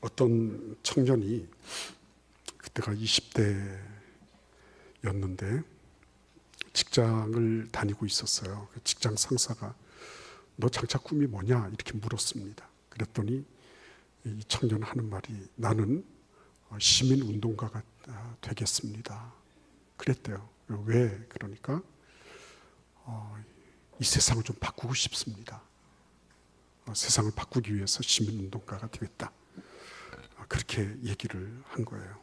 어떤 청년이 그때가 20대였는데 직장을 다니고 있었어요. 직장 상사가 너 장차 꿈이 뭐냐 이렇게 물었습니다. 그랬더니 이 청년 하는 말이 나는 시민운동가가 되겠습니다. 그랬대요. 왜? 그러니까 이 세상을 좀 바꾸고 싶습니다. 세상을 바꾸기 위해서 시민운동가가 되겠다. 그렇게 얘기를 한 거예요.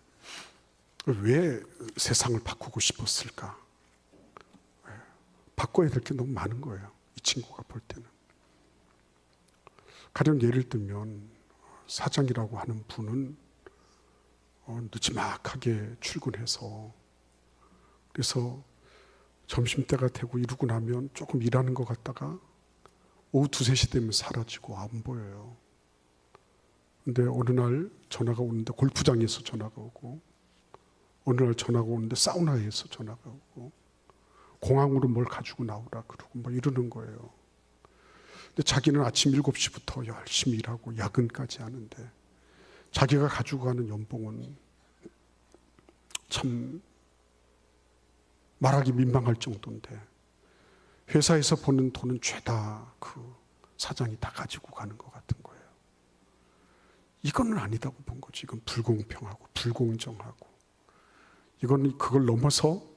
왜 세상을 바꾸고 싶었을까? 바꿔야 될 게 너무 많은 거예요. 이 친구가 볼 때는. 가령 예를 들면 사장이라고 하는 분은 늦지막하게 출근해서 그래서 점심때가 되고 이러고 나면 조금 일하는 것 같다가 오후 2, 3시 되면 사라지고 안 보여요. 근데 어느 날 전화가 오는데 골프장에서 전화가 오고 어느 날 전화가 오는데 사우나에서 전화가 오고 공항으로 뭘 가지고 나오라 그러고 뭐 이러는 거예요. 근데 자기는 아침 7시부터 열심히 일하고 야근까지 하는데 자기가 가지고 가는 연봉은 참 말하기 민망할 정도인데 회사에서 버는 돈은 죄다 그 사장이 다 가지고 가는 것 같은 거예요. 이거는 아니다고 본 거지. 이건 불공평하고 불공정하고 이건 그걸 넘어서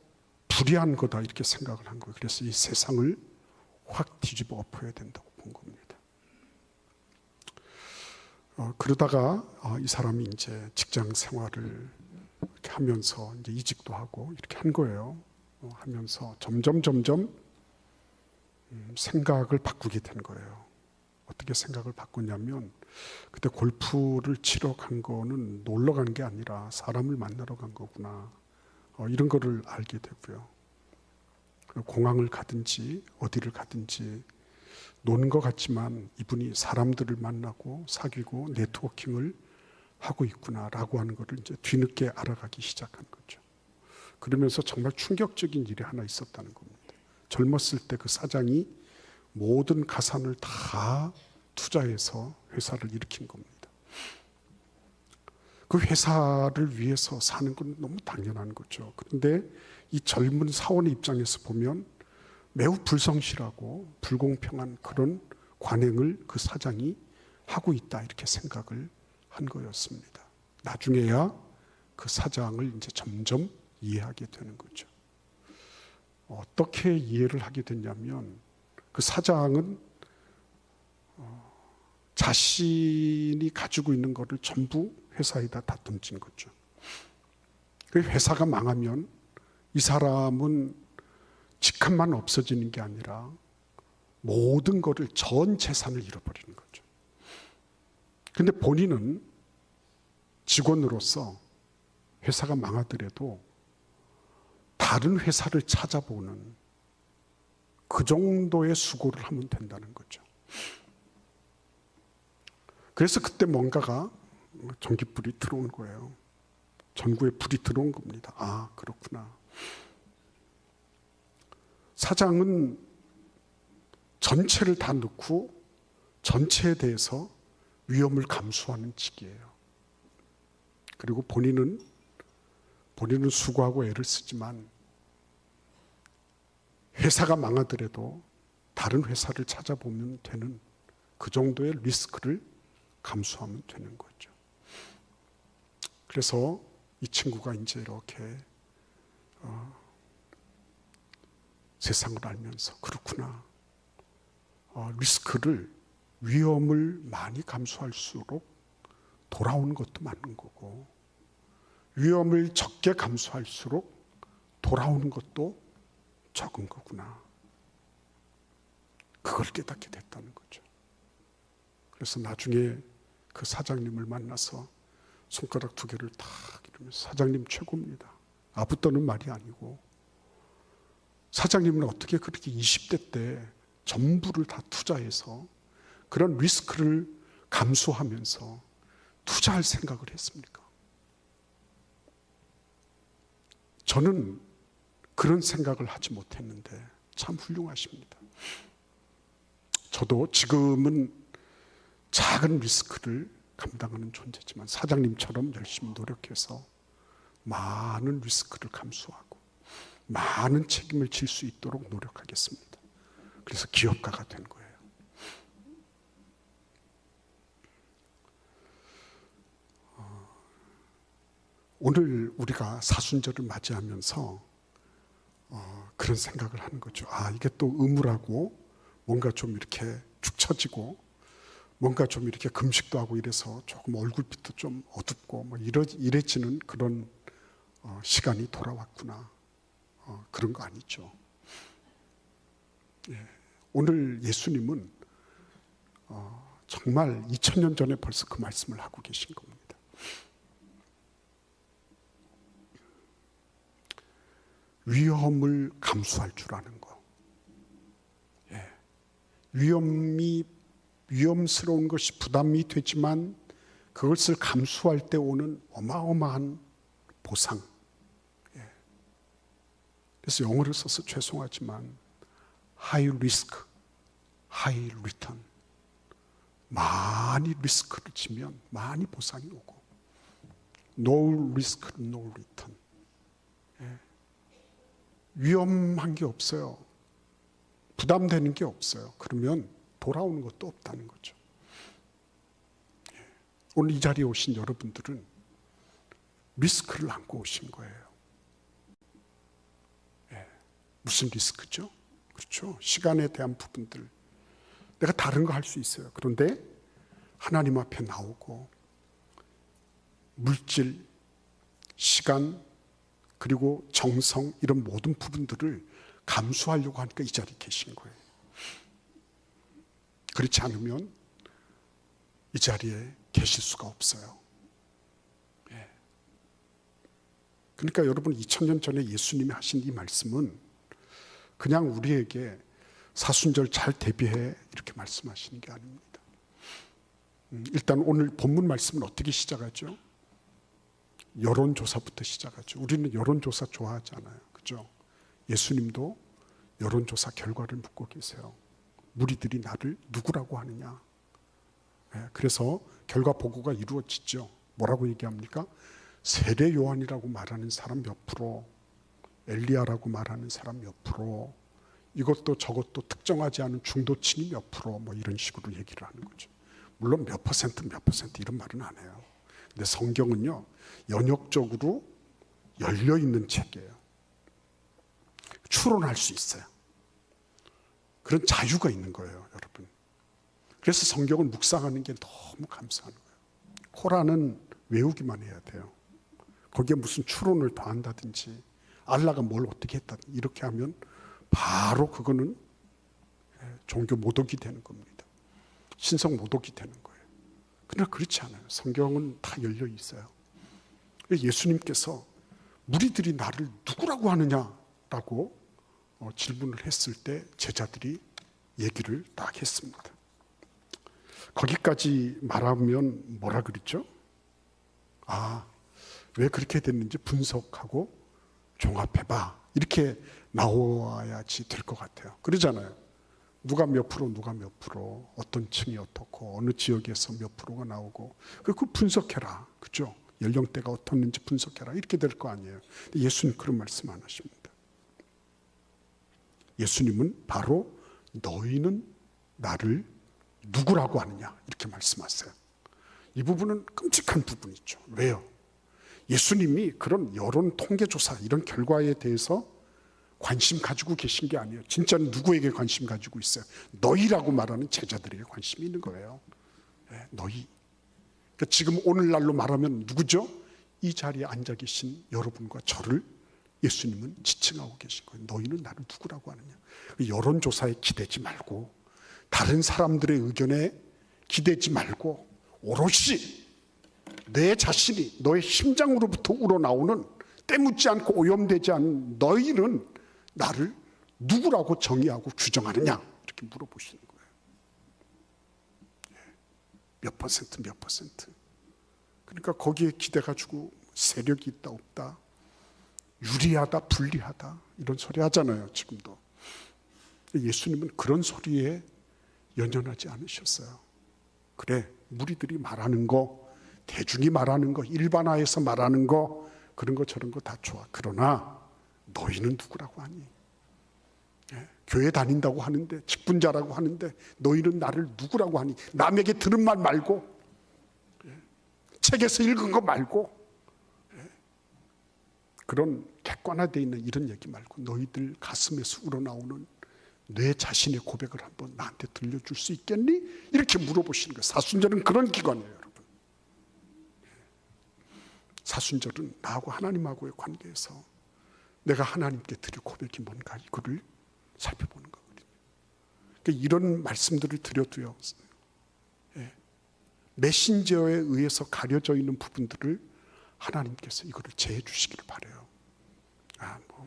불의한 거다 이렇게 생각을 한 거예요. 그래서 이 세상을 확 뒤집어 엎어야 된다고 본 겁니다. 그러다가 이 사람이 이제 직장 생활을 이렇게 하면서 이제 이직도 하고 이렇게 한 거예요. 하면서 점점 생각을 바꾸게 된 거예요. 어떻게 생각을 바꾸냐면 그때 골프를 치러 간 거는 놀러 간 게 아니라 사람을 만나러 간 거구나. 이런 거를 알게 되고요. 공항을 가든지 어디를 가든지 노는 것 같지만 이분이 사람들을 만나고 사귀고 네트워킹을 하고 있구나라고 하는 것을 이제 뒤늦게 알아가기 시작한 거죠. 그러면서 정말 충격적인 일이 하나 있었다는 겁니다. 젊었을 때 그 사장이 모든 가산을 다 투자해서 회사를 일으킨 겁니다. 그 회사를 위해서 사는 건 너무 당연한 거죠. 그런데 이 젊은 사원의 입장에서 보면 매우 불성실하고 불공평한 그런 관행을 그 사장이 하고 있다 이렇게 생각을 한 거였습니다. 나중에야 그 사장을 이제 점점 이해하게 되는 거죠. 어떻게 이해를 하게 됐냐면 그 사장은 자신이 가지고 있는 거를 전부 회사에다 다 던진 거죠. 그 회사가 망하면 이 사람은 직함만 없어지는 게 아니라 모든 거를 전 재산을 잃어버리는 거죠. 근데 본인은 직원으로서 회사가 망하더라도 다른 회사를 찾아보는 그 정도의 수고를 하면 된다는 거죠. 그래서 그때 뭔가가 전기불이 들어온 거예요. 전구에 불이 들어온 겁니다. 아, 그렇구나. 사장은 전체를 다 넣고 전체에 대해서 위험을 감수하는 직이에요. 그리고 본인은 수고하고 애를 쓰지만 회사가 망하더라도 다른 회사를 찾아보면 되는 그 정도의 리스크를 감수하면 되는 거죠. 그래서 이 친구가 이제 이렇게 세상을 알면서 그렇구나. 리스크를 위험을 많이 감수할수록 돌아오는 것도 맞는 거고 위험을 적게 감수할수록 돌아오는 것도 적은 거구나. 그걸 깨닫게 됐다는 거죠. 그래서 나중에 그 사장님을 만나서 손가락 2개를 탁 이러면서 사장님 최고입니다. 아부떠는 말이 아니고 사장님은 어떻게 그렇게 20대 때 전부를 다 투자해서 그런 리스크를 감수하면서 투자할 생각을 했습니까? 저는 그런 생각을 하지 못했는데 참 훌륭하십니다. 저도 지금은 작은 리스크를 감당하는 존재지만 사장님처럼 열심히 노력해서 많은 리스크를 감수하고 많은 책임을 질 수 있도록 노력하겠습니다. 그래서 기업가가 된 거예요. 오늘 우리가 사순절을 맞이하면서 그런 생각을 하는 거죠. 이게 또 의무라고 뭔가 좀 이렇게 축 처지고 뭔가 좀 이렇게 금식도 하고 이래서 조금 얼굴빛도 좀 어둡고 뭐 이래지는 그런 시간이 돌아왔구나. 그런 거 아니죠. 예. 오늘 예수님은 정말 2000년 전에 벌써 그 말씀을 하고 계신 겁니다. 위험을 감수할 줄 아는 거. 예. 위험스러운 것이 부담이 되지만 그것을 감수할 때 오는 어마어마한 보상. 예. 그래서 영어를 써서 죄송하지만 high risk, high return. 많이 리스크를 지면 많이 보상이 오고 no risk, no return. 예. 위험한 게 없어요. 부담되는 게 없어요. 그러면 돌아오는 것도 없다는 거죠. 오늘 이 자리에 오신 여러분들은 리스크를 안고 오신 거예요. 무슨 리스크죠? 그렇죠. 시간에 대한 부분들. 내가 다른 거 할 수 있어요. 그런데 하나님 앞에 나오고 물질, 시간, 그리고 정성 이런 모든 부분들을 감수하려고 하니까 이 자리에 계신 거예요. 그렇지 않으면 이 자리에 계실 수가 없어요. 그러니까 여러분 2000년 전에 예수님이 하신 이 말씀은 그냥 우리에게 사순절 잘 대비해 이렇게 말씀하시는 게 아닙니다. 일단 오늘 본문 말씀은 어떻게 시작하죠? 여론조사부터 시작하죠. 우리는 여론조사 좋아하잖아요. 그죠? 예수님도 여론조사 결과를 묻고 계세요. 무리들이 나를 누구라고 하느냐. 그래서 결과 보고가 이루어지죠. 뭐라고 얘기합니까? 세례 요한이라고 말하는 사람 몇 프로, 엘리야라고 말하는 사람 몇 프로, 이것도 저것도 특정하지 않은 중도층이 몇 프로, 뭐 이런 식으로 얘기를 하는 거죠. 물론 몇 퍼센트 이런 말은 안 해요. 근데 성경은요, 연역적으로 열려 있는 책이에요. 추론할 수 있어요. 그런 자유가 있는 거예요, 여러분. 그래서 성경을 묵상하는 게 너무 감사한 거예요. 코란은 외우기만 해야 돼요. 거기에 무슨 추론을 더한다든지 알라가 뭘 어떻게 했다든지 이렇게 하면 바로 그거는 종교 모독이 되는 겁니다. 신성 모독이 되는 거예요. 그러나 그렇지 않아요. 성경은 다 열려 있어요. 예수님께서 무리들이 나를 누구라고 하느냐라고 질문을 했을 때 제자들이 얘기를 딱 했습니다. 거기까지 말하면 뭐라 그랬죠? 왜 그렇게 됐는지 분석하고 종합해봐. 이렇게 나와야지 될 것 같아요. 그러잖아요. 누가 몇 프로, 어떤 층이 어떻고, 어느 지역에서 몇 프로가 나오고, 그 분석해라. 그죠? 연령대가 어떻는지 분석해라. 이렇게 될 거 아니에요. 예수님 그런 말씀 안 하십니다. 예수님은 바로 너희는 나를 누구라고 하느냐. 이렇게 말씀하세요. 이 부분은 끔찍한 부분이죠. 왜요? 예수님이 그런 여론 통계조사 이런 결과에 대해서 관심 가지고 계신 게 아니에요. 진짜는 누구에게 관심 가지고 있어요? 너희라고 말하는 제자들에게 관심이 있는 거예요. 너희. 그러니까 지금 오늘날로 말하면 누구죠? 이 자리에 앉아 계신 여러분과 저를 예수님은 지칭하고 계신 거예요. 너희는 나를 누구라고 하느냐. 여론조사에 기대지 말고 다른 사람들의 의견에 기대지 말고 오롯이 내 자신이 너의 심장으로부터 우러나오는 때묻지 않고 오염되지 않은 너희는 나를 누구라고 정의하고 규정하느냐 이렇게 물어보시는 거예요. 몇 퍼센트. 그러니까 거기에 기대가지고 세력이 있다 없다, 유리하다 불리하다 이런 소리 하잖아요. 지금도. 예수님은 그런 소리에 연연하지 않으셨어요. 그래, 무리들이 말하는 거 대중이 말하는 거, 일반화해서 말하는 거, 그런 거 저런 거 다 좋아. 그러나 너희는 누구라고 하니? 교회 다닌다고 하는데, 직분자라고 하는데 너희는 나를 누구라고 하니? 남에게 들은 말 말고, 책에서 읽은 거 말고, 그런 객관화되어 있는 이런 얘기 말고 너희들 가슴에서 우러나오는 내 자신의 고백을 한번 나한테 들려줄 수 있겠니? 이렇게 물어보시는 거예요. 사순절은 그런 기관이에요, 여러분. 사순절은 나하고 하나님하고의 관계에서 내가 하나님께 드릴 고백이 뭔가 이거를 살펴보는 거거든요. 그러니까 이런 말씀들을 드려도요, 메신저에 의해서 가려져 있는 부분들을 하나님께서 이거를 제해 주시기를 바라요.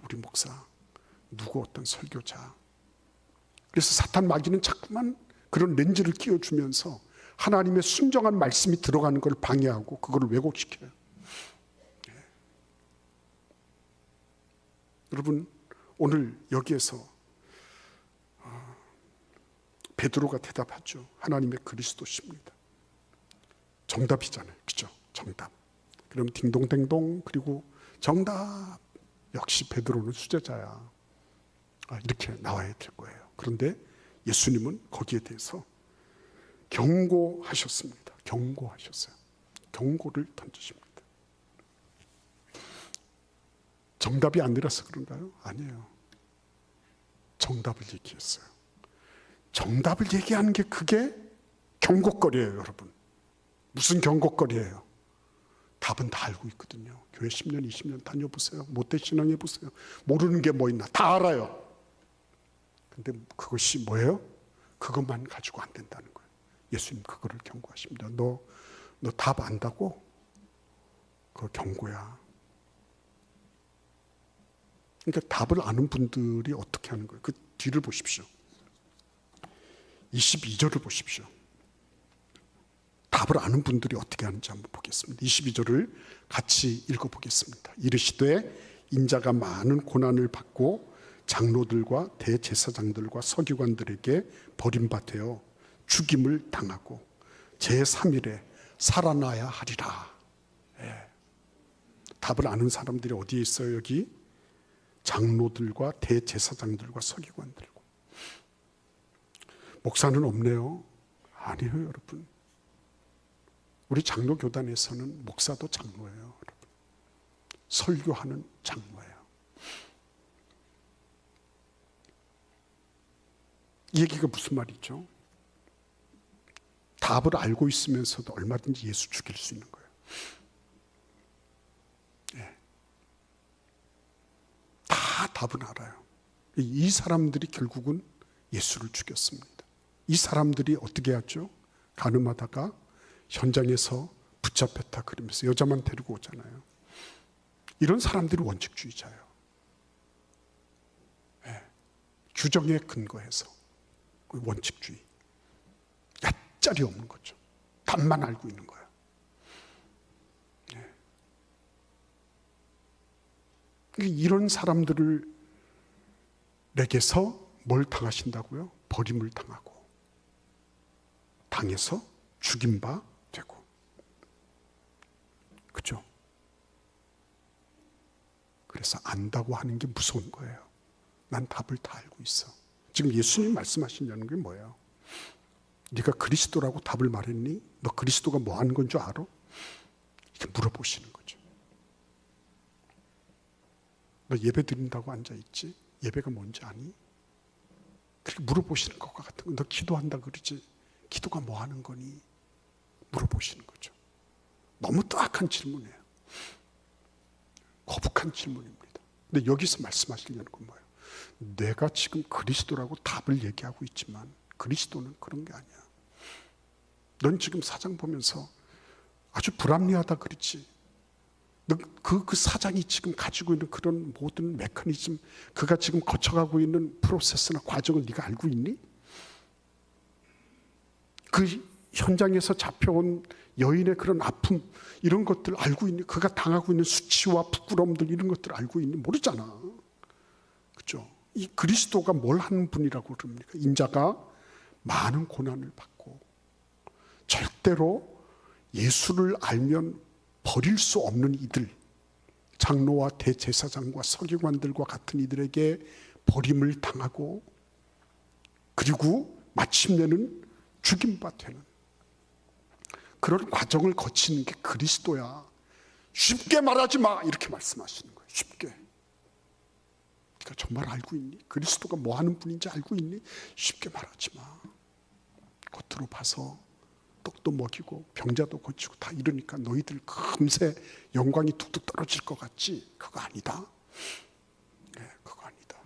우리 목사, 누구 어떤 설교자. 그래서 사탄 마귀는 자꾸만 그런 렌즈를 끼워주면서 하나님의 순정한 말씀이 들어가는 걸 방해하고 그걸 왜곡시켜요. 여러분, 오늘 여기에서 베드로가 대답하죠. 하나님의 그리스도십니다. 정답이잖아요. 그죠? 정답. 그럼 딩동댕동, 그리고 정답. 역시 베드로는 수제자야. 이렇게 나와야 될 거예요. 그런데 예수님은 거기에 대해서 경고하셨습니다. 경고하셨어요. 경고를 던지십니다. 정답이 아니라서 그런가요? 아니에요. 정답을 얘기했어요. 정답을 얘기하는 게 그게 경고거리예요, 여러분. 무슨 경고거리예요? 답은 다 알고 있거든요. 교회 10년, 20년 다녀보세요. 모태 신앙해보세요. 모르는 게 뭐 있나? 다 알아요. 근데 그것이 뭐예요? 그것만 가지고 안 된다는 거예요. 예수님 그거를 경고하십니다. 너 답 안다고? 그거 경고야. 그러니까 답을 아는 분들이 어떻게 하는 거예요? 그 뒤를 보십시오. 22절을 보십시오. 답을 아는 분들이 어떻게 하는지 한번 보겠습니다. 22절을 같이 읽어보겠습니다. 이르시되 인자가 많은 고난을 받고 장로들과 대제사장들과 서기관들에게 버림받아 죽임을 당하고 제3일에 살아나야 하리라. 답을 아는 사람들이 어디에 있어요? 여기 장로들과 대제사장들과 서기관들고. 목사는 없네요. 아니에요, 여러분. 우리 장로 교단에서는 목사도 장로예요, 여러분. 설교하는 장로예요. 이 얘기가 무슨 말이죠? 답을 알고 있으면서도 얼마든지 예수 죽일 수 있는 거예요. 다 답은 알아요. 이 사람들이 결국은 예수를 죽였습니다. 이 사람들이 어떻게 하죠? 가늠하다가 현장에서 붙잡혔다 그러면서 여자만 데리고 오잖아요. 이런 사람들이 원칙주의자예요. 규정에 근거해서 원칙주의. 얕짤이 없는 거죠. 답만 알고 있는 거예요. 이런 사람들을 내게서 뭘 당하신다고요? 버림을 당하고 당해서 죽임 바 되고. 그죠? 그래서 안다고 하는 게 무서운 거예요. 난 답을 다 알고 있어. 지금 예수님 말씀하시냐는 게 뭐예요? 네가 그리스도라고 답을 말했니? 너 그리스도가 뭐 하는 건 줄 알아? 이렇게 물어보시는 거죠. 너 예배 드린다고 앉아있지? 예배가 뭔지 아니? 그렇게 물어보시는 것과 같은 거. 너 기도한다 그러지? 기도가 뭐 하는 거니? 물어보시는 거죠. 너무 딱한 질문이에요. 거북한 질문입니다. 근데 여기서 말씀하시려는 건 뭐예요? 내가 지금 그리스도라고 답을 얘기하고 있지만 그리스도는 그런 게 아니야. 넌 지금 사장 보면서 아주 불합리하다 그렇지. 그 사장이 지금 가지고 있는 그런 모든 메커니즘, 그가 지금 거쳐가고 있는 프로세스나 과정을 네가 알고 있니? 그 현장에서 잡혀온 여인의 그런 아픔, 이런 것들 알고 있니? 그가 당하고 있는 수치와 부끄러움들, 이런 것들 알고 있니? 모르잖아. 그죠? 이 그리스도가 뭘 하는 분이라고 그럽니까? 인자가 많은 고난을 받고 절대로 예수를 알면 버릴 수 없는 이들, 장로와 대제사장과 서기관들과 같은 이들에게 버림을 당하고 그리고 마침내는 죽임바 되는 그런 과정을 거치는 게 그리스도야. 쉽게 말하지 마, 이렇게 말씀하시는 거예요. 쉽게. 그러니까 정말 알고 있니? 그리스도가 뭐 하는 분인지 알고 있니? 쉽게 말하지 마. 겉으로 봐서 떡도 먹이고 병자도 고치고 다 이러니까 너희들 금세 영광이 툭툭 떨어질 것 같지? 그거 아니다. 네, 그거 아니다.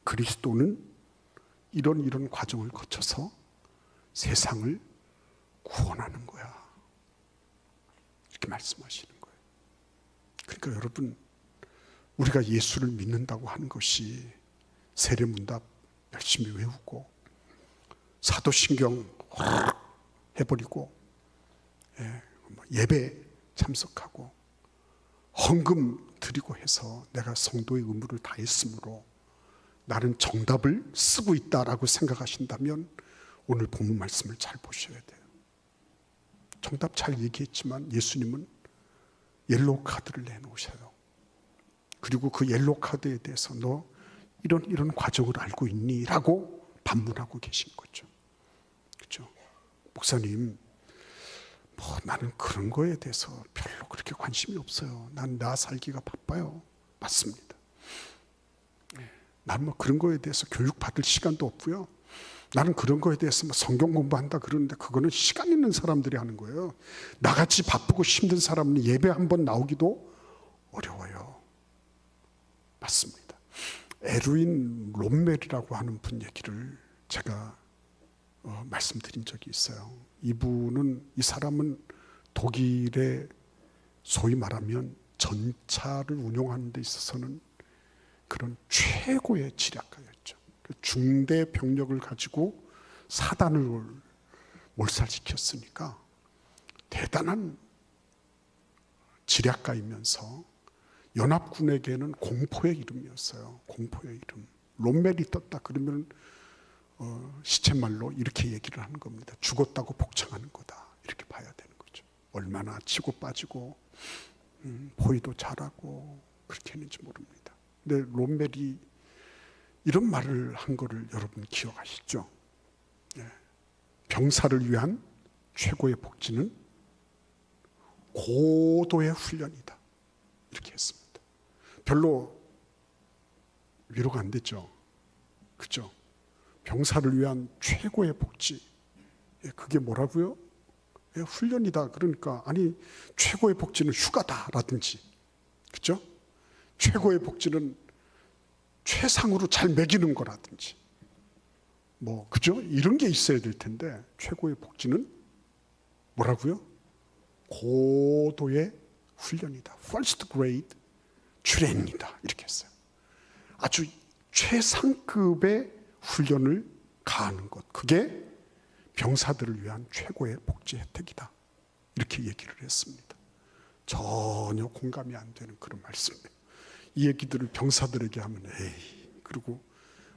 그리스도는 이런 과정을 거쳐서 세상을 구원하는 거야. 이렇게 말씀하시는 거예요. 그러니까 여러분, 우리가 예수를 믿는다고 하는 것이 세례문답 열심히 외우고 사도신경 해버리고 예배 참석하고 헌금 드리고 해서 내가 성도의 의무를 다했으므로 나는 정답을 쓰고 있다라고 생각하신다면 오늘 본문 말씀을 잘 보셔야 돼요. 정답 잘 얘기했지만 예수님은 옐로우 카드를 내놓으셔요. 그리고 그 옐로우 카드에 대해서 너 이런 과정을 알고 있니? 라고 반문하고 계신 거죠. 그렇죠? 목사님, 나는 그런 거에 대해서 별로 그렇게 관심이 없어요. 난 나 살기가 바빠요. 맞습니다. 난 그런 거에 대해서 교육받을 시간도 없고요. 나는 그런 거에 대해서 성경 공부한다 그러는데 그거는 시간 있는 사람들이 하는 거예요. 나같이 바쁘고 힘든 사람은 예배 한번 나오기도 어려워요. 맞습니다. 에르윈 롬멜이라고 하는 분 얘기를 제가 말씀드린 적이 있어요. 이 사람은 독일의 소위 말하면 전차를 운용하는 데 있어서는 그런 최고의 지략가였죠. 중대 병력을 가지고 사단을 몰살시켰으니까 대단한 지략가이면서 연합군에게는 공포의 이름이었어요. 공포의 이름. 롬멜이 떴다 그러면 시쳇말로 이렇게 얘기를 하는 겁니다. 죽었다고 복창하는 거다. 이렇게 봐야 되는 거죠. 얼마나 치고 빠지고 포위도 잘하고 그렇게 했는지 모릅니다. 근데 롬멜이 이런 말을 한 거를 여러분 기억하시죠? 병사를 위한 최고의 복지는 고도의 훈련이다. 이렇게 했습니다. 별로 위로가 안 됐죠. 그죠? 병사를 위한 최고의 복지. 그게 뭐라고요? 훈련이다. 그러니까 아니 최고의 복지는 휴가다라든지, 그죠? 최고의 복지는 최상으로 잘 먹이는 거라든지, 그죠? 이런 게 있어야 될 텐데 최고의 복지는 뭐라고요? 고도의 훈련이다. First grade 트레이닝이다. 이렇게 했어요. 아주 최상급의 훈련을 가하는 것. 그게 병사들을 위한 최고의 복지 혜택이다. 이렇게 얘기를 했습니다. 전혀 공감이 안 되는 그런 말씀이에요. 이 얘기들을 병사들에게 하면 그리고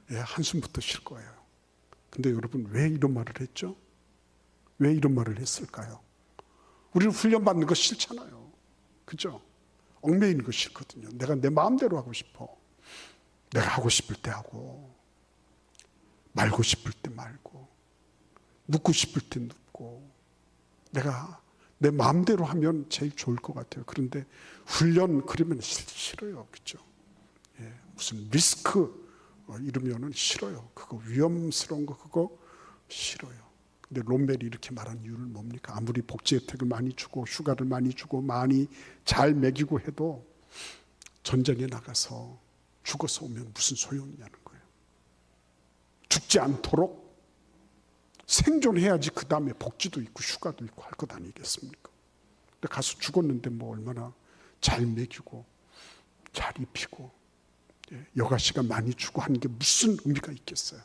한숨부터 쉴 거예요. 근데 여러분 왜 이런 말을 했죠? 왜 이런 말을 했을까요? 우리는 훈련받는 거 싫잖아요. 그죠? 얽매이는 거 싫거든요. 내가 내 마음대로 하고 싶어. 내가 하고 싶을 때 하고 말고 싶을 때 말고 눕고 싶을 때 눕고 내가 내 마음대로 하면 제일 좋을 것 같아요. 그런데 훈련 그러면 싫어요. 그죠? 무슨 리스크 이러면은 싫어요. 그거 위험스러운 거 그거 싫어요. 근데 롬멜이 이렇게 말한 이유는 뭡니까? 아무리 복지 혜택을 많이 주고 휴가를 많이 주고 많이 잘 먹이고 해도 전쟁에 나가서 죽어서 오면 무슨 소용이냐는 거예요. 죽지 않도록 생존해야지 그 다음에 복지도 있고 휴가도 있고 할 것 아니겠습니까? 근데 가서 죽었는데 얼마나 잘 먹이고 잘 입히고 여가 시간 많이 주고 하는 게 무슨 의미가 있겠어요.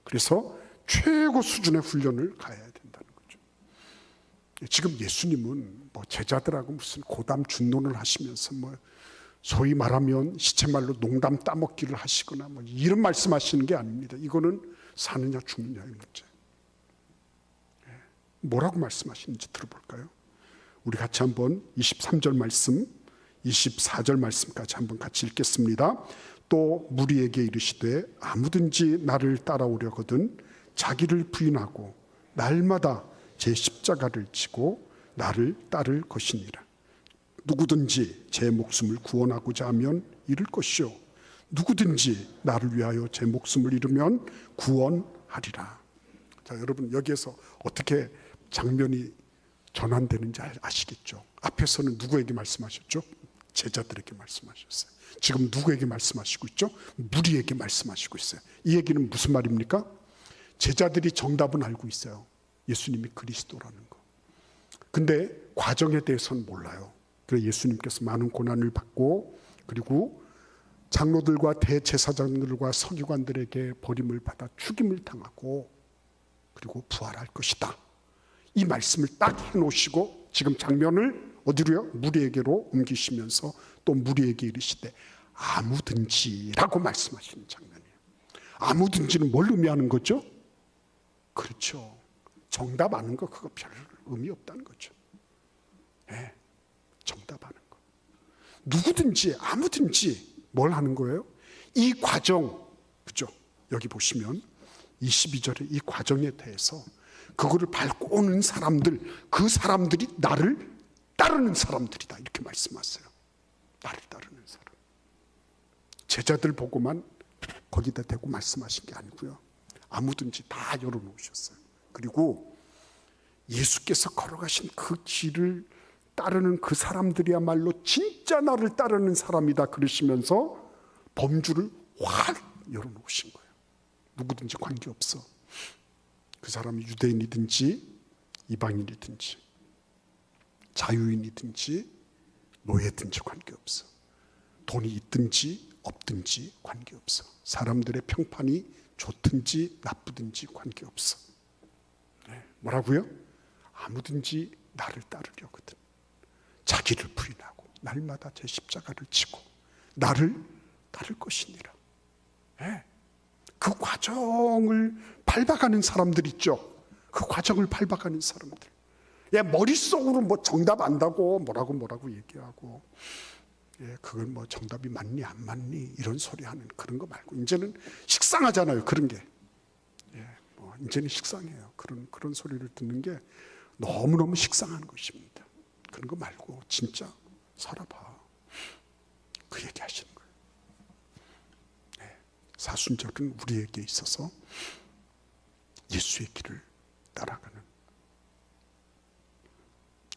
그래서 최고 수준의 훈련을 가야 된다는 거죠. 지금 예수님은 제자들하고 무슨 고담 준론을 하시면서 소위 말하면 시체말로 농담 따먹기를 하시거나 이런 말씀하시는 게 아닙니다. 이거는 사느냐 죽느냐의 문제. 뭐라고 말씀하시는지 들어볼까요? 우리 같이 한번 23절 말씀, 24절 말씀까지 한번 같이 읽겠습니다. 또 무리에게 이르시되 아무든지 나를 따라오려거든 자기를 부인하고 날마다 제 십자가를 지고 나를 따를 것이니라. 누구든지 제 목숨을 구원하고자 하면 잃을 것이요 누구든지 나를 위하여 제 목숨을 잃으면 구원하리라. 자, 여러분 여기에서 어떻게 장면이 전환되는지 아시겠죠? 앞에서는 누구에게 말씀하셨죠? 제자들에게 말씀하셨어요. 지금 누구에게 말씀하시고 있죠? 무리에게 말씀하시고 있어요. 이 얘기는 무슨 말입니까? 제자들이 정답은 알고 있어요. 예수님이 그리스도라는 거. 근데 과정에 대해서는 몰라요. 그래서 예수님께서 많은 고난을 받고 그리고 장로들과 대제사장들과 서기관들에게 버림을 받아 죽임을 당하고 그리고 부활할 것이다. 이 말씀을 딱 해놓으시고 지금 장면을 어디로요? 무리에게로 옮기시면서 또 무리에게 이르시되 아무든지라고 말씀하시는 장면이에요. 아무든지는 뭘 의미하는 거죠? 그렇죠. 정답 아는 거 그거 별 의미 없다는 거죠. 네, 정답 아는 거. 누구든지 아무든지 뭘 하는 거예요? 이 과정, 그죠? 여기 보시면 22절에 이 과정에 대해서 그거를 밟고 오는 사람들, 그 사람들이 나를 따르는 사람들이다 이렇게 말씀하세요. 나를 따르는 사람. 제자들 보고만 거기다 대고 말씀하신 게 아니고요. 아무든지 다 열어놓으셨어요. 그리고 예수께서 걸어가신 그 길을 따르는 그 사람들이야말로 진짜 나를 따르는 사람이다 그러시면서 범주를 확 열어놓으신 거예요. 누구든지 관계없어. 그 사람이 유대인이든지 이방인이든지 자유인이든지 노예든지 관계없어. 돈이 있든지 없든지 관계없어. 사람들의 평판이 좋든지 나쁘든지 관계없어. 네, 뭐라고요? 아무든지 나를 따르려거든 자기를 부인하고 날마다 제 십자가를 지고 나를 따를 것이니라. 네. 그 과정을 밟아가는 사람들 있죠. 그 과정을 밟아가는 사람들. 머릿속으로 뭐 정답 안다고 뭐라고 얘기하고 그건 뭐 정답이 맞니 안 맞니 이런 소리 하는 그런 거 말고 이제는 식상하잖아요. 그런 게. 뭐 이제는 식상해요. 그런 소리를 듣는 게 너무너무 식상한 것입니다. 그런 거 말고 진짜 살아봐. 그 얘기 하시는 거예요. 사순절은 우리에게 있어서 예수의 길을 따라가는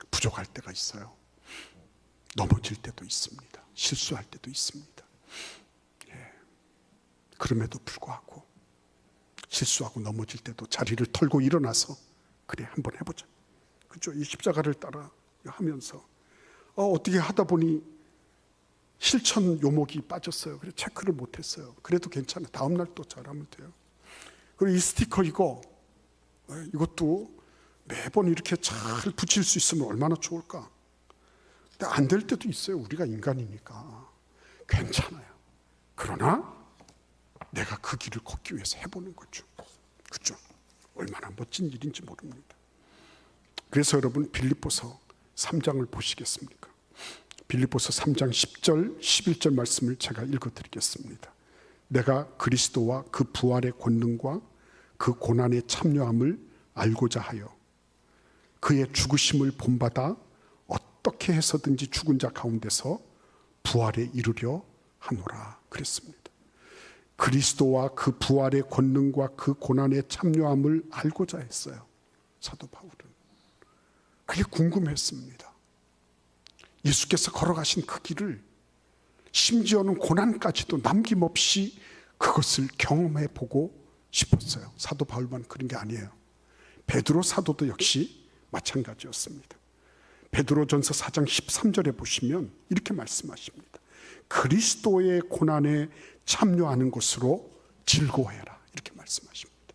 부족할 때가 있어요. 넘어질 때도 있습니다. 실수할 때도 있습니다. 그럼에도 불구하고 실수하고 넘어질 때도 자리를 털고 일어나서 그래 한번 해보자. 그죠? 이 십자가를 따라 하면서 어떻게 하다 보니 실천 요목이 빠졌어요. 그래서 체크를 못했어요. 그래도 괜찮아요. 다음날 또 잘하면 돼요. 그리고 이 스티커 이것도 매번 이렇게 잘 붙일 수 있으면 얼마나 좋을까. 근데 안 될 때도 있어요. 우리가 인간이니까. 괜찮아요. 그러나 내가 그 길을 걷기 위해서 해보는 거죠. 그렇죠? 얼마나 멋진 일인지 모릅니다. 그래서 여러분 빌립보서 3장을 보시겠습니까? 빌립보서 3장 10절 11절 말씀을 제가 읽어드리겠습니다. 내가 그리스도와 그 부활의 권능과 그 고난의 참여함을 알고자 하여 그의 죽으심을 본받아 어떻게 해서든지 죽은 자 가운데서 부활에 이르려 하노라 그랬습니다. 그리스도와 그 부활의 권능과 그 고난의 참여함을 알고자 했어요. 사도 바울은. 그게 궁금했습니다. 예수께서 걸어가신 그 길을 심지어는 고난까지도 남김없이 그것을 경험해 보고 싶었어요. 사도 바울만 그런 게 아니에요. 베드로 사도도 역시 마찬가지였습니다. 베드로전서 4장 13절에 보시면 이렇게 말씀하십니다. 그리스도의 고난에 참여하는 것으로 즐거워해라 이렇게 말씀하십니다.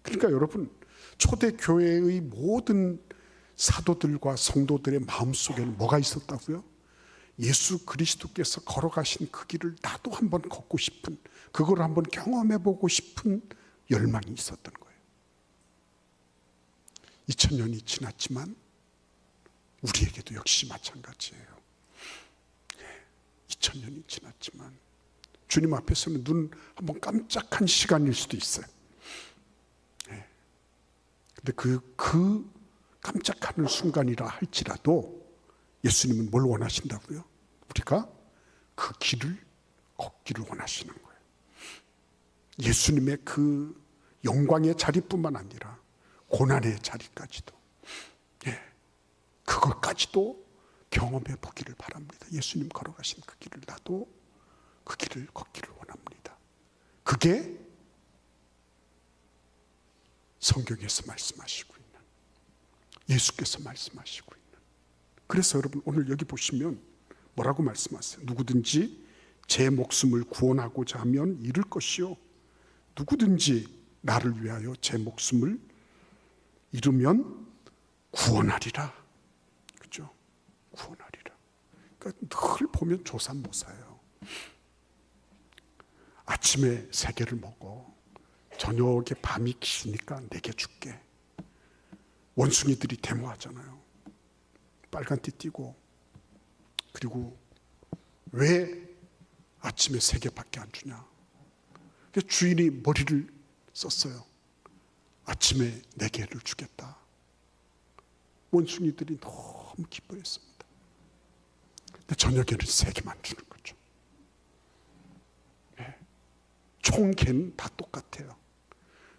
그러니까 여러분 초대 교회의 모든 사도들과 성도들의 마음속에는 뭐가 있었다고요? 예수 그리스도께서 걸어가신 그 길을 나도 한번 걷고 싶은, 그걸 한번 경험해보고 싶은 열망이 있었던 거예요. 2000년이 지났지만 우리에게도 역시 마찬가지예요. 2000년이 지났지만 주님 앞에서는 눈 한번 깜짝한 시간일 수도 있어요. 근데 그 깜짝하는 순간이라 할지라도 예수님은 뭘 원하신다고요? 우리가 그 길을 걷기를 원하시는 거예요. 예수님의 그 영광의 자리뿐만 아니라 고난의 자리까지도, 그것까지도 경험해 보기를 바랍니다. 예수님 걸어가신 그 길을 나도 그 길을 걷기를 원합니다. 그게 성경에서 말씀하시고 있는, 예수께서 말씀하시고 있는. 그래서 여러분 오늘 여기 보시면 뭐라고 말씀하세요? 누구든지 제 목숨을 구원하고자 하면 잃을 것이요, 누구든지 나를 위하여 제 목숨을 잃으면 구원하리라. 그죠? 구원하리라. 그러니까 늘 보면 조삼모사예요. 아침에 3개를 먹어, 저녁에 밤이 기니까 4개 줄게. 원숭이들이 데모하잖아요. 빨간띠 띠고. 그리고 왜 아침에 3개밖에 안 주냐? 주인이 머리를 썼어요. 아침에 4개를 주겠다. 원숭이들이 너무 기뻐했습니다. 근데 저녁에는 3개만 주는 거죠. 총 개는 다 똑같아요.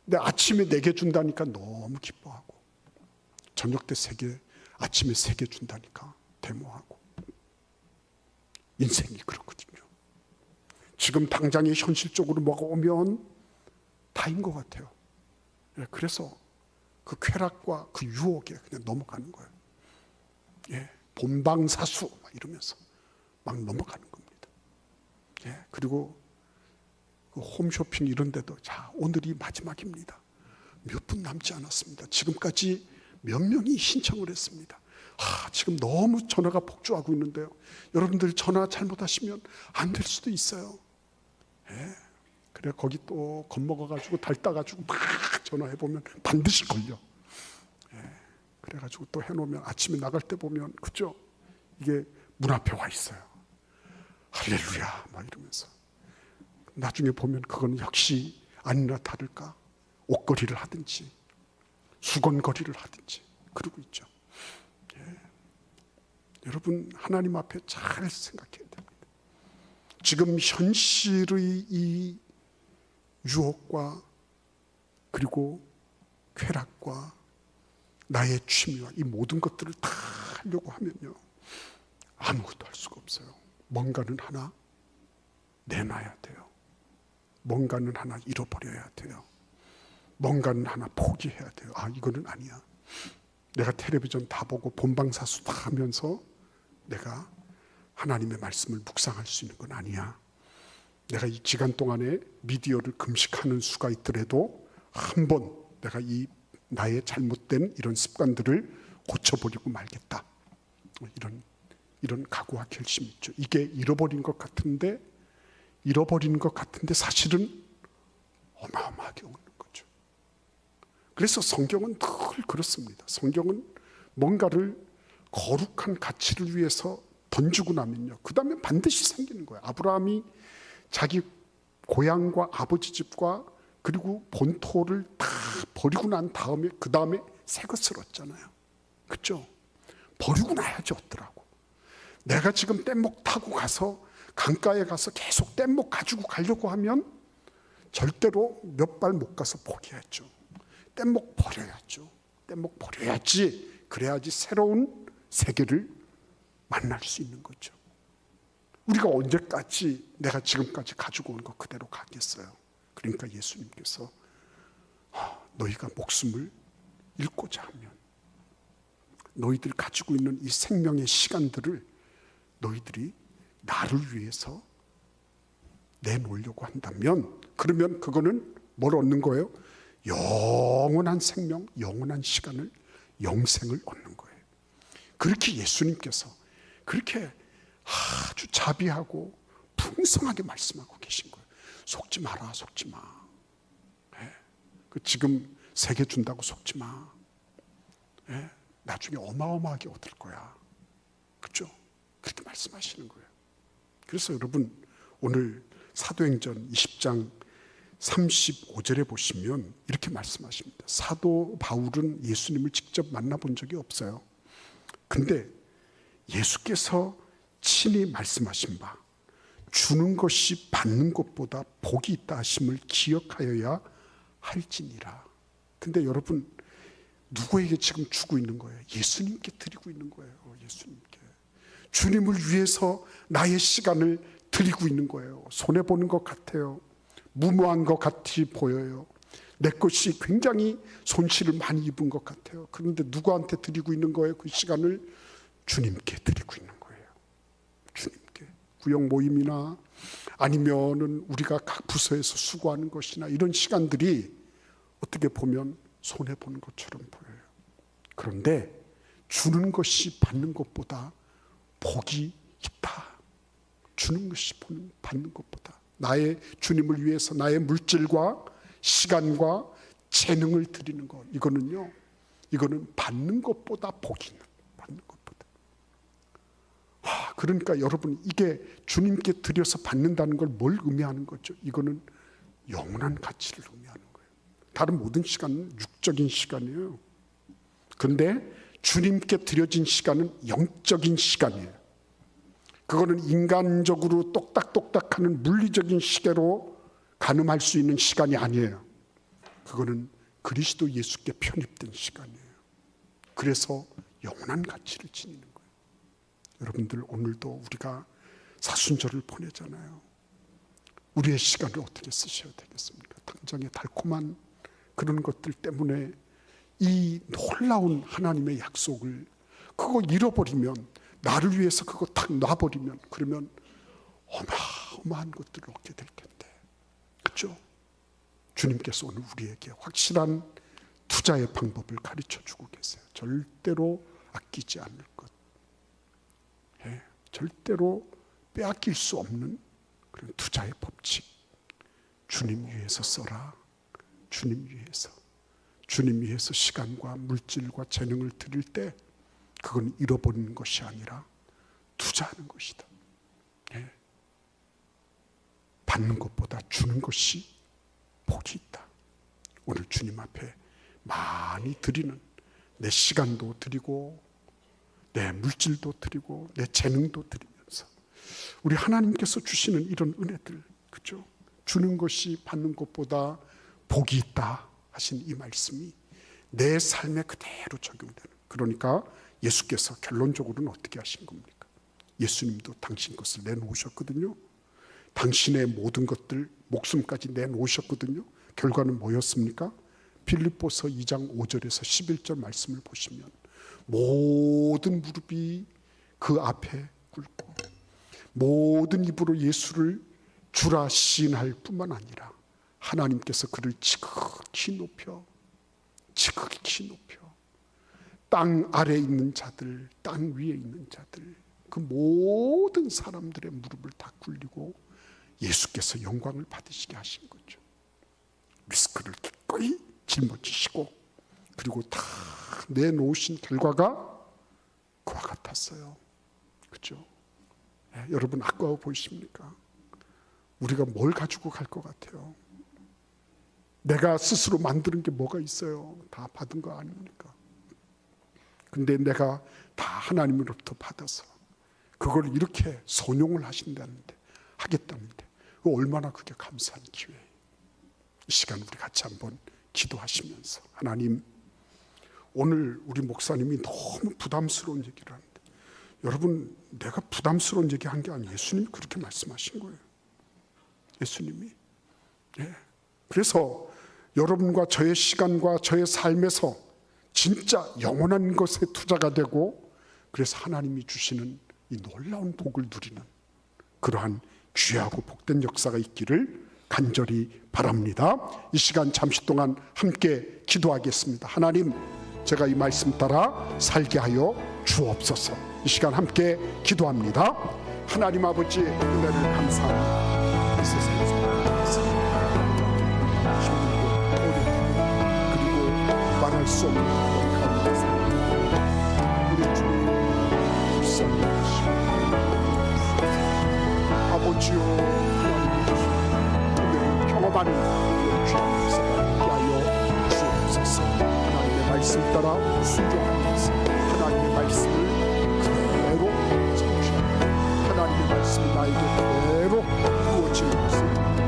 근데 아침에 4개 준다니까 너무 기뻐하고, 저녁 때 3개, 아침에 3개 준다니까 데모하고. 인생이 그렇거든요. 지금 당장에 현실적으로 뭐가 오면 다인 것 같아요. 그래서 그 쾌락과 그 유혹에 그냥 넘어가는 거예요. 본방사수 막 이러면서 막 넘어가는 겁니다. 그리고 그 홈쇼핑 이런 데도, 자, 오늘이 마지막입니다. 몇 분 남지 않았습니다. 지금까지 몇 명이 신청을 했습니다. 지금 너무 전화가 폭주하고 있는데요. 여러분들 전화 잘못하시면 안 될 수도 있어요. 그래 거기 또 겁먹어가지고 달따가지고 막 전화해보면 반드시 걸려. 그래가지고 또 해놓으면 아침에 나갈 때 보면, 그죠? 이게 문 앞에 와 있어요. 할렐루야 막 이러면서. 나중에 보면 그건 역시 아니나 다를까 옷걸이를 하든지 수건거리를 하든지 그러고 있죠. 여러분 하나님 앞에 잘 생각해야 됩니다. 지금 현실의 이 유혹과 그리고 쾌락과 나의 취미와 이 모든 것들을 다 하려고 하면요, 아무것도 할 수가 없어요. 뭔가는 하나 내놔야 돼요. 뭔가는 하나 잃어버려야 돼요. 뭔가는 하나 포기해야 돼요. 이거는 아니야. 내가 텔레비전 다 보고 본방사수 다 하면서 내가 하나님의 말씀을 묵상할 수 있는 건 아니야. 내가 이 기간 동안에 미디어를 금식하는 수가 있더라도 한번 내가 이 나의 잘못된 이런 습관들을 고쳐버리고 말겠다. 이런 각오와 결심이 있죠. 이게 잃어버린 것 같은데 사실은 어마어마하게 오는 거죠. 그래서 성경은 늘 그렇습니다. 성경은 뭔가를 거룩한 가치를 위해서 던지고 나면요, 그 다음에 반드시 생기는 거예요. 아브라함이 자기 고향과 아버지 집과 그리고 본토를 다 버리고 난 다음에 그 다음에 새 것을 얻잖아요. 그렇죠? 버리고 나야지 얻더라고. 내가 지금 뗏목 타고 가서 강가에 가서 계속 뗏목 가지고 가려고 하면 절대로 몇 발 못 가서 포기했죠. 뗏목 버려야죠. 뗏목 버려야지. 그래야지 새로운 세계를 만날 수 있는 거죠. 우리가 언제까지 내가 지금까지 가지고 온 거 그대로 가겠어요. 그러니까 예수님께서 너희가 목숨을 잃고자 하면, 너희들 가지고 있는 이 생명의 시간들을 너희들이 나를 위해서 내놓으려고 한다면, 그러면 그거는 뭘 얻는 거예요? 영원한 생명, 영원한 시간을, 영생을 얻는 거예요. 그렇게 예수님께서 그렇게 아주 자비하고 풍성하게 말씀하고 계신 거예요. 속지 마라, 속지 마. 지금 3개 준다고 속지 마. 예? 나중에 어마어마하게 얻을 거야. 그렇죠? 그렇게 말씀하시는 거예요. 그래서 여러분 오늘 사도행전 20장 35절에 보시면 이렇게 말씀하십니다. 사도 바울은 예수님을 직접 만나본 적이 없어요. 근데 예수께서 친히 말씀하신 바 주는 것이 받는 것보다 복이 있다 하심을 기억하여야 할지니라. 근데 여러분 누구에게 지금 주고 있는 거예요? 예수님께 드리고 있는 거예요. 예수님께. 주님을 위해서 나의 시간을 드리고 있는 거예요. 손해보는 것 같아요. 무모한 것 같이 보여요. 내 것이 굉장히 손실을 많이 입은 것 같아요. 그런데 누구한테 드리고 있는 거예요? 그 시간을 주님께 드리고 있는 거예요. 주님께. 구역 모임이나 아니면은 우리가 각 부서에서 수고하는 것이나 이런 시간들이 어떻게 보면 손해보는 것처럼 보여요. 그런데 주는 것이 받는 것보다 복이 있다. 주는 것이 받는 것보다. 나의 주님을 위해서 나의 물질과 시간과 재능을 드리는 것, 이거는 받는 것보다 복이 있는, 받는 것보다. 그러니까 여러분 이게 주님께 드려서 받는다는 걸 뭘 의미하는 거죠? 이거는 영원한 가치를 의미하는 거예요. 다른 모든 시간은 육적인 시간이에요. 그런데 주님께 드려진 시간은 영적인 시간이에요. 그거는 인간적으로 똑딱똑딱하는 물리적인 시계로 가늠할 수 있는 시간이 아니에요. 그거는 그리스도 예수께 편입된 시간이에요. 그래서 영원한 가치를 지니는 거예요. 여러분들 오늘도 우리가 사순절을 보내잖아요. 우리의 시간을 어떻게 쓰셔야 되겠습니까? 당장의 달콤한 그런 것들 때문에 이 놀라운 하나님의 약속을 그거 잃어버리면, 나를 위해서 그거 탁 놔버리면, 그러면 어마어마한 것들을 얻게 될 텐데, 그렇죠? 주님께서 오늘 우리에게 확실한 투자의 방법을 가르쳐주고 계세요. 절대로 아끼지 않을 것, 절대로 빼앗길 수 없는 그런 투자의 법칙. 주님 위해서 써라. 주님 위해서 시간과 물질과 재능을 드릴 때 그건 잃어버리는 것이 아니라 투자하는 것이다. 받는 것보다 주는 것이 복이 있다. 오늘 주님 앞에 많이 드리는, 내 시간도 드리고 내 물질도 드리고 내 재능도 드리면서 우리 하나님께서 주시는 이런 은혜들, 그죠? 주는 것이 받는 것보다 복이 있다 하신 이 말씀이 내 삶에 그대로 적용되는, 그러니까 예수께서 결론적으로는 어떻게 하신 겁니까? 예수님도 당신 것을 내놓으셨거든요. 당신의 모든 것들, 목숨까지 내놓으셨거든요. 결과는 뭐였습니까? 빌립보서 2장 5절에서 11절 말씀을 보시면 모든 무릎이 그 앞에 꿇고 모든 입으로 예수를 주라 시인할 뿐만 아니라 하나님께서 그를 지극히 높여 땅 아래에 있는 자들, 땅 위에 있는 자들, 그 모든 사람들의 무릎을 다 꿇리고 예수께서 영광을 받으시게 하신 거죠. 리스크를 기꺼이 짊어지시고 그리고 다 내놓으신 결과가 그와 같았어요. 그렇죠? 여러분 아까워 보이십니까? 우리가 뭘 가지고 갈 것 같아요? 내가 스스로 만드는 게 뭐가 있어요? 다 받은 거 아닙니까? 근데 내가 다 하나님으로부터 받아서 그걸 이렇게 선용을 하겠다는데 얼마나 그게 감사한 기회예요. 이 시간 우리 같이 한번 기도하시면서, 하나님, 오늘 우리 목사님이 너무 부담스러운 얘기를 하는데, 여러분 내가 부담스러운 얘기한 게 아니에요. 예수님이 그렇게 말씀하신 거예요. 예수님이. 그래서 여러분과 저의 시간과 저의 삶에서 진짜 영원한 것에 투자가 되고, 그래서 하나님이 주시는 이 놀라운 복을 누리는 그러한 귀하고 복된 역사가 있기를 간절히 바랍니다. 이 시간 잠시 동안 함께 기도하겠습니다. 하나님, 제가 이 말씀 따라 살게 하여 주옵소서. 이 시간 함께 기도합니다. 하나님 아버지, 은혜를 감사합니다. 이 세상에 힘들고 어렵고 그리고 말할 수 없는 그런 가운데서 말씀 따라 순종하면서 하나님의 말씀을 그대로 성취하고 하나님의 말씀이 나에게 그대로 이루어지는 것을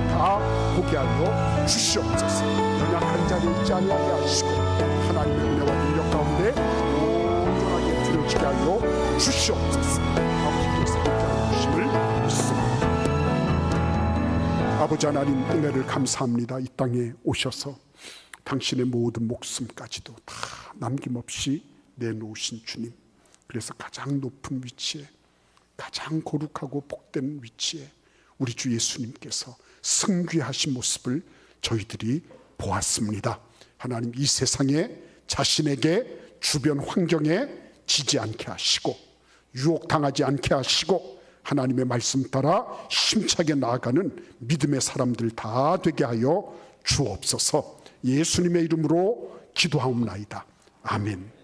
다 보게 하여 주시옵소서. 연약한 자리에 있지 아니하게 하시고 하나님의 은혜와 능력 가운데 온전하게 드려지게 하여 주시옵소서. 아버지께서 함께하여 주심을 믿습니다. 아버지 하나님, 은혜를 감사합니다. 이 땅에 오셔서 당신의 모든 목숨까지도 다 남김없이 내놓으신 주님, 그래서 가장 높은 위치에, 가장 거룩하고 복된 위치에 우리 주 예수님께서 승귀하신 모습을 저희들이 보았습니다. 하나님, 이 세상에 자신에게 주변 환경에 지지 않게 하시고 유혹당하지 않게 하시고 하나님의 말씀 따라 힘차게 나아가는 믿음의 사람들 다 되게 하여 주옵소서. 예수님의 이름으로 기도하옵나이다. 아멘.